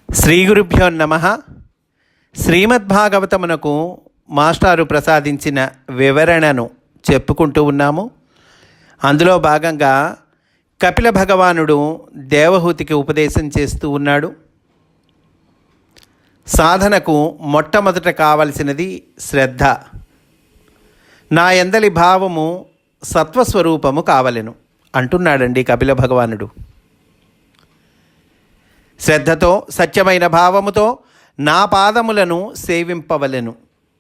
శ్రీ గురుభ్యో నమః. శ్రీమద్భాగవతమునకు మాస్టారు ప్రసాదించిన వివరణను చెప్పుకుంటూ ఉన్నాము. అందులో భాగంగా కపిల భగవానుడు దేవహూతికి ఉపదేశం చేస్తూ ఉన్నాడు. సాధనకు మొట్టమొదట కావలసినది శ్రద్ధ. నా యందలి భావము సత్వస్వరూపము కావలెను అంటున్నాడండి కపిల భగవానుడు. శ్రద్ధతో సత్యమైన భావముతో నా పాదములను సేవింపవలెను,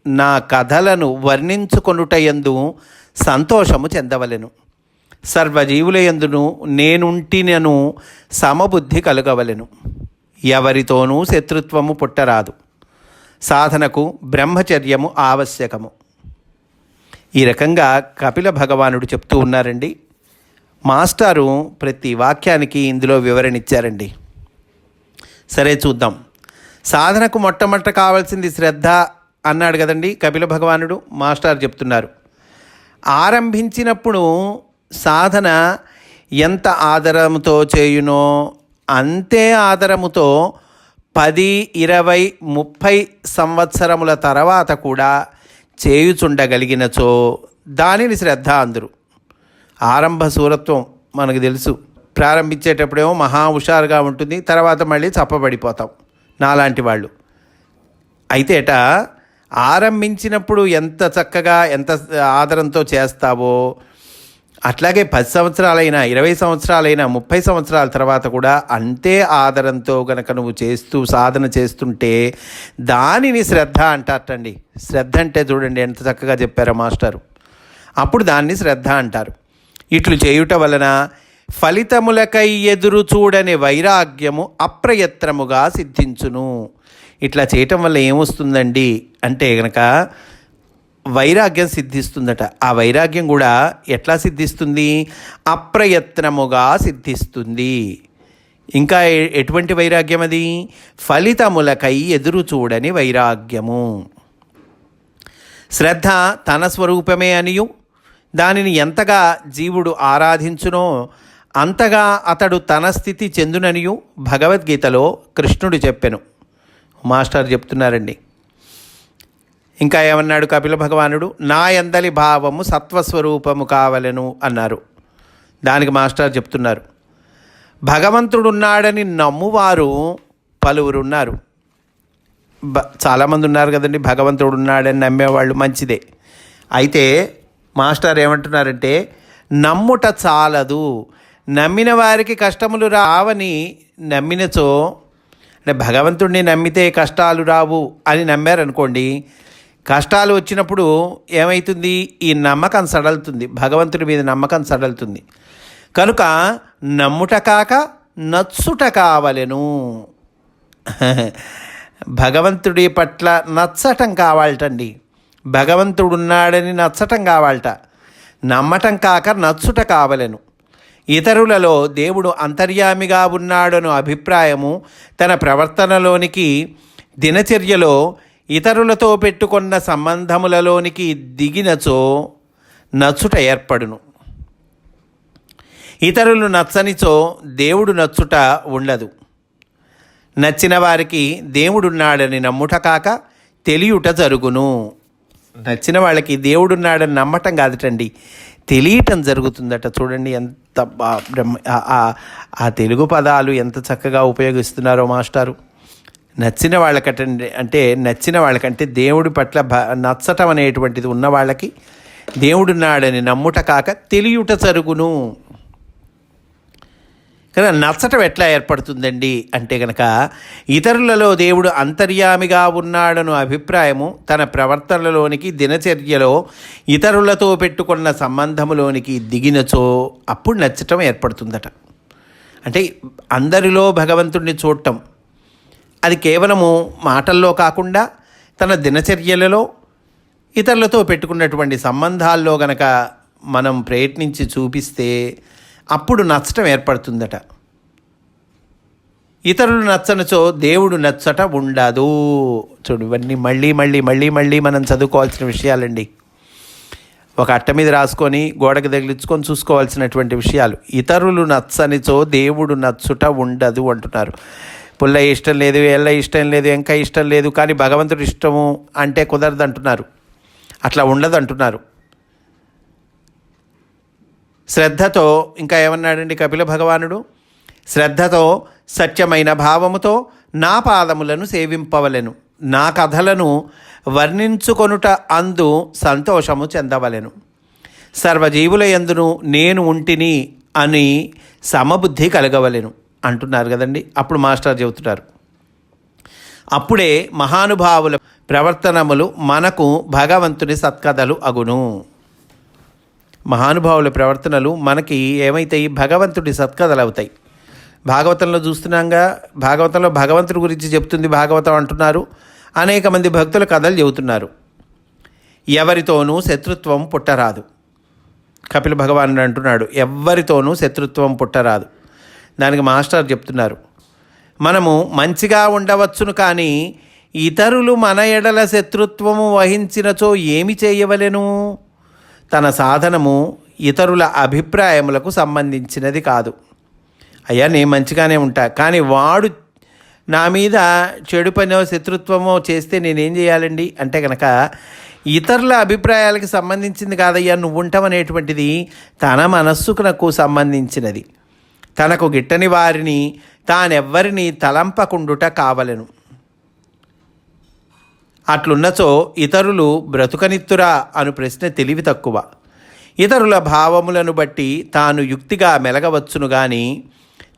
నా కథలను వర్ణించుకొనుటయందు సంతోషము చెందవలెను, సర్వజీవులయందును నేనుంటినను సమబుద్ధి కలుగవలెను, ఎవరితోనూ శత్రుత్వము పుట్టరాదు, సాధనకు బ్రహ్మచర్యము ఆవశ్యకము. ఈ రకంగా కపిల భగవానుడు చెప్తూ ఉన్నారండి. మాస్టారు ప్రతి వాక్యానికి ఇందులో వివరణ ఇచ్చారండి. సరే చూద్దాం. సాధనకు మొట్టమొదట కావాల్సింది శ్రద్ధ అన్నాడు కదండి కపిల భగవానుడు. మాస్టర్ చెప్తున్నారు, ఆరంభించినప్పుడు సాధన ఎంత ఆదరముతో చేయునో అంతే ఆదరముతో 10, 20, 30 సంవత్సరముల తర్వాత కూడా చేయుచుండగలిగినచో దానిని శ్రద్ధ అందరు. ఆరంభ సూరత్వం మనకు తెలుసు. ప్రారంభించేటప్పుడేమో మహా హుషారుగా ఉంటుంది, తర్వాత మళ్ళీ చప్పబడిపోతాం నాలాంటి వాళ్ళు. అయితే ఆరంభించినప్పుడు ఎంత చక్కగా ఎంత ఆదరంతో చేస్తావో అట్లాగే 10 సంవత్సరాలైనా 20 సంవత్సరాలైనా 30 సంవత్సరాల తర్వాత కూడా అంతే ఆదరంతో గనక నువ్వు చేస్తూ సాధన చేస్తుంటే దానిని శ్రద్ధ అంటారటండి. శ్రద్ధ అంటే చూడండి ఎంత చక్కగా చెప్పారో మాస్టారు. అప్పుడు దాన్ని శ్రద్ధ అంటారు. ఇట్లు చేయుట వలన ఫలితములకై ఎదురు చూడని వైరాగ్యము అప్రయత్నముగా సిద్ధించును. ఇట్లా చేయటం వల్ల ఏమొస్తుందండి అంటే గనక వైరాగ్యం సిద్ధిస్తుందట. ఆ వైరాగ్యం కూడా ఎట్లా సిద్ధిస్తుంది? అప్రయత్నముగా సిద్ధిస్తుంది. ఇంకా ఎటువంటి వైరాగ్యం అది? ఫలితములకై ఎదురు చూడని వైరాగ్యము. శ్రద్ధ తన స్వరూపమే అనియు దానిని ఎంతగా జీవుడు ఆరాధించునో అంతగా అతడు తన స్థితి చెందుననియు భగవద్గీతలో కృష్ణుడు చెప్పెను. మాస్టర్ చెప్తున్నారండి. ఇంకా ఏమన్నాడు కపిల భగవానుడు? నా యందలి భావము సత్వస్వరూపము కావలెను అన్నారు. దానికి మాస్టర్ చెప్తున్నారు, భగవంతుడున్నాడని నమ్మువారు పలువురు ఉన్నారు. చాలామంది ఉన్నారు కదండి భగవంతుడు ఉన్నాడని నమ్మేవాళ్ళు. మంచిదే. అయితే మాస్టర్ ఏమంటున్నారంటే నమ్ముట చాలదు. నమ్మిన వారికి కష్టములు రావని నమ్మినచో, అంటే భగవంతుడిని నమ్మితే కష్టాలు రావు అని నమ్మారనుకోండి, కష్టాలు వచ్చినప్పుడు ఏమవుతుంది? ఈ నమ్మకం సడలుతుంది, భగవంతుడి మీద నమ్మకం సడలుతుంది. కనుక నమ్ముట కాక నచ్చుట కావలెను. భగవంతుడి పట్ల నచ్చటం కావాలటండి. భగవంతుడున్నాడని నచ్చటం కావాలట. నమ్మటం కాక నచ్చుట కావలెను. ఇతరులలో దేవుడు అంతర్యామిగా ఉన్నాడను అభిప్రాయము తన ప్రవర్తనలోనికి, దినచర్యలో ఇతరులతో పెట్టుకున్న సంబంధములలోనికి దిగినచో నచ్చుట ఏర్పడును. ఇతరులు నచ్చనిచో దేవుడు నచ్చుట ఉండదు. నచ్చిన వారికి దేవుడున్నాడని నమ్ముట కాక తెలియుట జరుగును. నచ్చిన వాళ్ళకి దేవుడున్నాడని నమ్మటం కాదటండి, తెలియటం జరుగుతుందట. చూడండి ఎంత ఆ తెలుగు పదాలు ఎంత చక్కగా ఉపయోగిస్తున్నారో మాస్టారు. నచ్చిన వాళ్ళకటండి, అంటే నచ్చిన వాళ్ళకంటే దేవుడి పట్ల నచ్చటం అనేటువంటిది ఉన్న వాళ్ళకి దేవుడున్నాడని నమ్ముట కాక తెలియుట జరుగును. కదా నచ్చటం ఎట్లా ఏర్పడుతుందండి అంటే కనుక ఇతరులలో దేవుడు అంతర్యామిగా ఉన్నాడను అభిప్రాయము తన ప్రవర్తనలోనికి, దినచర్యలో ఇతరులతో పెట్టుకున్న సంబంధములోనికి దిగినచో అప్పుడు నచ్చటం ఏర్పడుతుందట. అంటే అందరిలో భగవంతుడిని చూడటం, అది కేవలము మాటల్లో కాకుండా తన దినచర్యలలో ఇతరులతో పెట్టుకున్నటువంటి సంబంధాల్లో గనక మనం ప్రయత్నించి చూపిస్తే అప్పుడు నచ్చటం ఏర్పడుతుందట. ఇతరులు నచ్చనచో దేవుడు నచ్చట ఉండదు. చూడు, ఇవన్నీ మళ్ళీ మళ్ళీ మళ్ళీ మళ్ళీ మనం చదువుకోవాల్సిన విషయాలండి. ఒక అట్ట మీద రాసుకొని గోడకి తగిలించుకొని చూసుకోవాల్సినటువంటి విషయాలు. ఇతరులు నచ్చనిచో దేవుడు నచ్చుట ఉండదు అంటున్నారు. పుల్ల ఇష్టం లేదు, ఎల్ల ఇష్టం లేదు, ఎంక ఇష్టం లేదు, కానీ భగవంతుడు ఇష్టము అంటే కుదరదు అంటున్నారు. అట్లా ఉండదు అంటున్నారు. శ్రద్ధతో ఇంకా ఏమన్నాడండి కపిల భగవానుడు? శ్రద్ధతో సత్యమైన భావముతో నా పాదములను సేవింపవలెను, నా కథలను వర్ణించుకొనుట అందు సంతోషము చెందవలెను, సర్వజీవుల యందును నేను ఉంటిని అని సమబుద్ధి కలగవలెను అంటున్నారు కదండి. అప్పుడు మాస్టర్ చెబుతున్నారు, అప్పుడే మహానుభావుల ప్రవర్తనములు మనకు భగవంతుని సత్కథలు అగును. మహానుభావుల ప్రవర్తనలు మనకి ఏమైతాయి? భగవంతుడి సత్కథలు అవుతాయి. భాగవతంలో చూస్తున్నాగా, భాగవతంలో భగవంతుడి గురించి చెప్తుంది భాగవతం అంటున్నారు. అనేక మంది భక్తుల కథలు చెబుతున్నారు. ఎవరితోనూ శత్రుత్వం పుట్టరాదు. కపిల భగవానుడు అంటున్నాడు, ఎవరితోనూ శత్రుత్వం పుట్టరాదు. దానికి మాస్టర్ చెప్తున్నారు, మనము మంచిగా ఉండవచ్చును, కానీ ఇతరులు మన ఎడల శత్రుత్వము వహించినచో ఏమి చేయవలెను? తన సాధనము ఇతరుల అభిప్రాయములకు సంబంధించినది కాదు. అయ్యా నేను మంచిగానే ఉంటా, కానీ వాడు నా మీద చెడు పనో శత్రుత్వమో చేస్తే నేనేం చేయాలండి అంటే కనుక ఇతరుల అభిప్రాయాలకు సంబంధించింది కాదయ్యా నువ్వు ఉంటావనేటువంటిది తన మనస్సుకు సంబంధించినది. తనకు గిట్టని వారిని తానెవ్వరిని తలంపకుండుట కావలెను. అట్లున్నచో ఇతరులు బ్రతుకనిత్తురా అను ప్రశ్న తెలివి తక్కువ. ఇతరుల భావములను బట్టి తాను యుక్తిగా మెలగవచ్చును గాని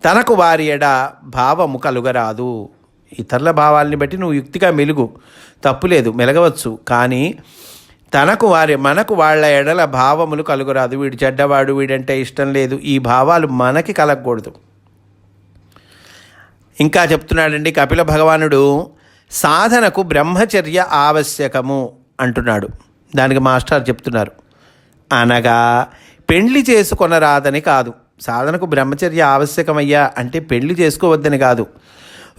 తనకు వారి ఎడ భావము కలుగరాదు. ఇతరుల భావాల్ని బట్టి నువ్వు యుక్తిగా మెలుగు, తప్పులేదు, మెలగవచ్చు, కానీ మనకు వాళ్ళ ఎడల భావములు కలుగరాదు. వీడు చెడ్డవాడు, వీడంటే ఇష్టం లేదు, ఈ భావాలు మనకి కలగకూడదు. ఇంకా చెప్తున్నాడండి కపిల భగవానుడు, సాధనకు బ్రహ్మచర్య ఆవశ్యకము అంటున్నాడు. దానికి మాస్టర్ చెప్తున్నారు, అనగా పెండ్లి చేసుకొనరాదని కాదు. సాధనకు బ్రహ్మచర్య ఆవశ్యకమయ్యా అంటే పెళ్లి చేసుకోవద్దని కాదు.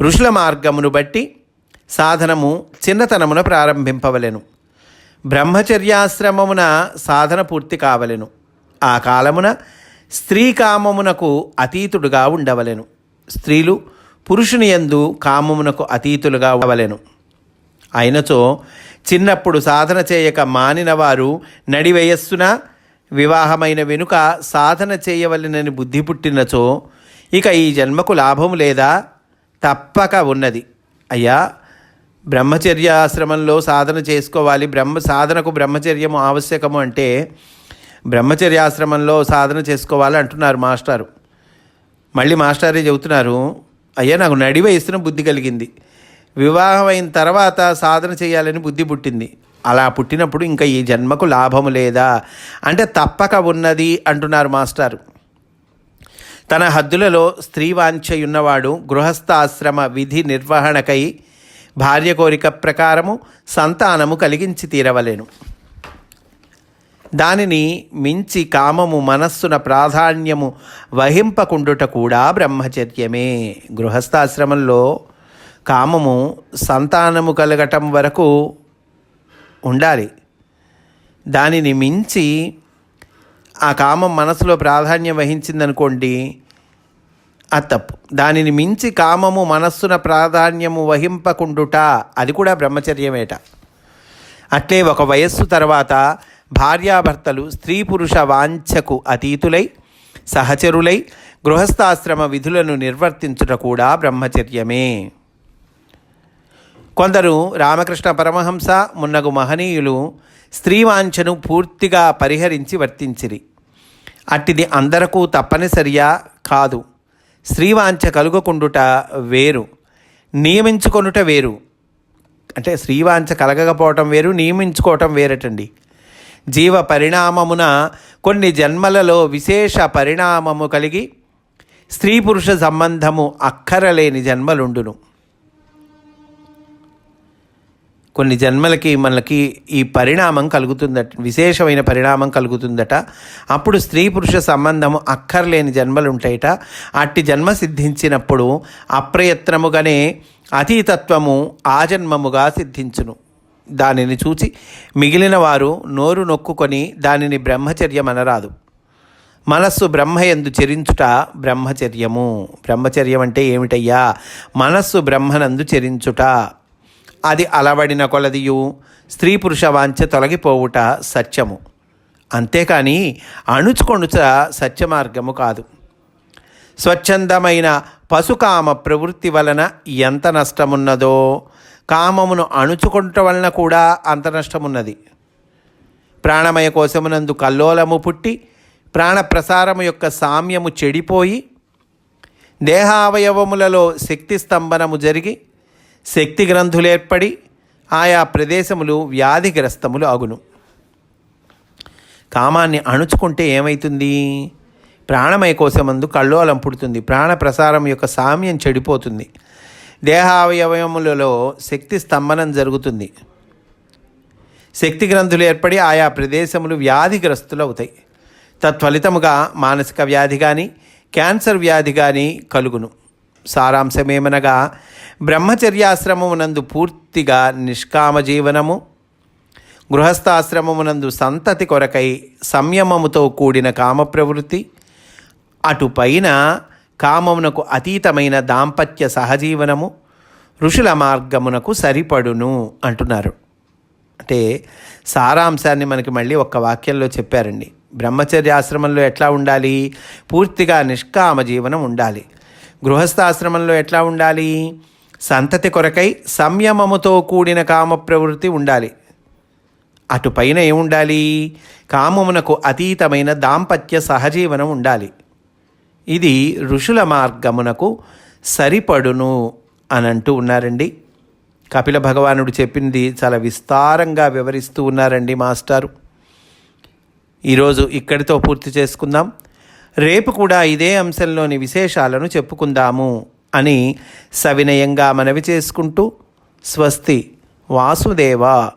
ఋషుల మార్గమును బట్టి సాధనము చిన్నతనమున ప్రారంభింపవలెను. బ్రహ్మచర్యాశ్రమమున సాధన పూర్తి కావలెను. ఆ కాలమున స్త్రీ కామమునకు అతీతుడుగా ఉండవలెను. స్త్రీలు పురుషుని యందు కామమునకు అతీతులుగా ఉండవలెను. అయినచో చిన్నప్పుడు సాధన చేయక మానిన వారు నడి వయస్సున వివాహమైన వెనుక సాధన చేయవలెనని బుద్ధి పుట్టినచో ఇక ఈ జన్మకు లాభము లేదా? తప్పక ఉన్నది. అయ్యా బ్రహ్మచర్యాశ్రమంలో సాధన చేసుకోవాలి, సాధనకు బ్రహ్మచర్యము ఆవశ్యకము అంటే బ్రహ్మచర్యాశ్రమంలో సాధన చేసుకోవాలి అంటున్నారు మాస్టారు. మళ్ళీ మాస్టారే చెబుతున్నారు, అయ్యా నాకు నడి వయస్సున బుద్ధి కలిగింది, వివాహం అయిన తర్వాత సాధన చేయాలని బుద్ధి పుట్టింది. అలా పుట్టినప్పుడు ఇంకా ఈ జన్మకు లాభము లేదా అంటే తప్పక ఉన్నది అంటున్నారు మాస్టారు. తన హద్దులలో స్త్రీ వాంఛయున్నవాడు గృహస్థాశ్రమ విధి నిర్వహణకై భార్య కోరిక ప్రకారము సంతానము కలిగించి తీరవలెను. దానిని మించి కామము మనస్సున ప్రాధాన్యము వహింపకుండుట కూడా బ్రహ్మచర్యమే. గృహస్థాశ్రమంలో కామము సంతానము కలగటం వరకు ఉండాలి. దానిని మించి ఆ కామం మనసులో ప్రాధాన్యం వహించిందనుకోండి, అది తప్పు. దానిని మించి కామము మనస్సున ప్రాధాన్యము వహింపకుండుట అది కూడా బ్రహ్మచర్యమేట. అట్లే ఒక వయస్సు తర్వాత భార్యాభర్తలు స్త్రీ పురుష వాంఛకు అతీతులై సహచరులై గృహస్థాశ్రమ విధులను నిర్వర్తించుట కూడా బ్రహ్మచర్యమే. కొందరు రామకృష్ణ పరమహంస మున్నగు మహనీయులు స్త్రీవాంఛను పూర్తిగా పరిహరించి వర్తించిరి. అట్టిది అందరకు తప్పనిసరియా కాదు. స్త్రీవాంఛ కలుగకుండుట వేరు, నియమించుకొనుట వేరు. అంటే స్త్రీవాంఛ కలగకపోవటం వేరు, నియమించుకోవటం వేరటండి. జీవ పరిణామమున కొన్ని జన్మలలో విశేష పరిణామము కలిగి స్త్రీ పురుష సంబంధము అక్కరలేని జన్మలుండును. కొన్ని జన్మలకి మనకి ఈ పరిణామం కలుగుతుందట, విశేషమైన పరిణామం కలుగుతుందట. అప్పుడు స్త్రీ పురుష సంబంధము అక్కర్లేని జన్మలు ఉంటాయట. అట్టి జన్మ సిద్ధించినప్పుడు అప్రయత్నముగానే అతీతత్వము ఆజన్మముగా సిద్ధించును. దానిని చూచి మిగిలిన వారు నోరు నొక్కుకొని దానిని బ్రహ్మచర్యమనరాదు. మనస్సు బ్రహ్మయందు చెరించుట బ్రహ్మచర్యము. బ్రహ్మచర్యం అంటే ఏమిటయ్యా? మనస్సు బ్రహ్మనందు చెరించుట. అది అలవడిన కొలదియు స్త్రీ పురుష వాంఛ తొలగిపోవుట సత్యము. అంతేకాని అణుచుకొనుట సత్యమార్గము కాదు. స్వచ్ఛందమైన పశుకామ ప్రవృత్తి వలన ఎంత నష్టమున్నదో కామమును అణుచుకొనుట వలన కూడా అంత నష్టమున్నది. ప్రాణమయ కోశమునందు కల్లోలము పుట్టి ప్రాణప్రసారము యొక్క సామ్యము చెడిపోయి దేహావయవములలో శక్తి స్తంభనము జరిగి శక్తి గ్రంథులేర్పడి ఆయా ప్రదేశములు వ్యాధిగ్రస్తములు అగును. కామాన్ని అణుచుకుంటే ఏమవుతుంది? ప్రాణమయ కోశమందు కల్లోలం పుడుతుంది. ప్రాణ ప్రసారం యొక్క సామ్యం చెడిపోతుంది. దేహావయవములలో శక్తి స్తంభనం జరుగుతుంది. శక్తి గ్రంథులు ఏర్పడి ఆయా ప్రదేశములు వ్యాధిగ్రస్తులు అవుతాయి. తత్ఫలితముగా మానసిక వ్యాధి కానీ క్యాన్సర్ వ్యాధి కానీ కలుగును. సారాంశమేమనగా బ్రహ్మచర్యాశ్రమమునందు పూర్తిగా నిష్కామ జీవనము, గృహస్థాశ్రమమునందు సంతతి కొరకై సంయమముతో కూడిన కామ ప్రవృత్తి, అటుపైన కామమునకు అతీతమైన దాంపత్య సహజీవనము ఋషుల మార్గమునకు సరిపడును అంటున్నారు. అంటే సారాంశాన్ని మనకి మళ్ళీ ఒక్క వాక్యంలో చెప్పారండి. బ్రహ్మచర్యాశ్రమంలో ఎట్లా ఉండాలి? పూర్తిగా నిష్కామ జీవనం ఉండాలి. గృహస్థాశ్రమంలో ఎట్లా ఉండాలి? సంతతి కొరకై సంయమముతో కూడిన కామ ప్రవృత్తి ఉండాలి. అటుపైన ఏముండాలి? కామమునకు అతీతమైన దాంపత్య సహజీవనం ఉండాలి. ఇది ఋషుల మార్గమునకు సరిపడును అని అంటూ ఉన్నారండి. కపిల భగవానుడు చెప్పింది చాలా విస్తారంగా వివరిస్తూ ఉన్నారండి మాస్టారు. ఈరోజు ఇక్కడితో పూర్తి చేసుకుందాం. రేపు కూడా ఇదే అంశంలోని విశేషాలను చెప్పుకుందాము అని సవినయంగా మనవి చేసుకుంటూ స్వస్తి. వాసుదేవ.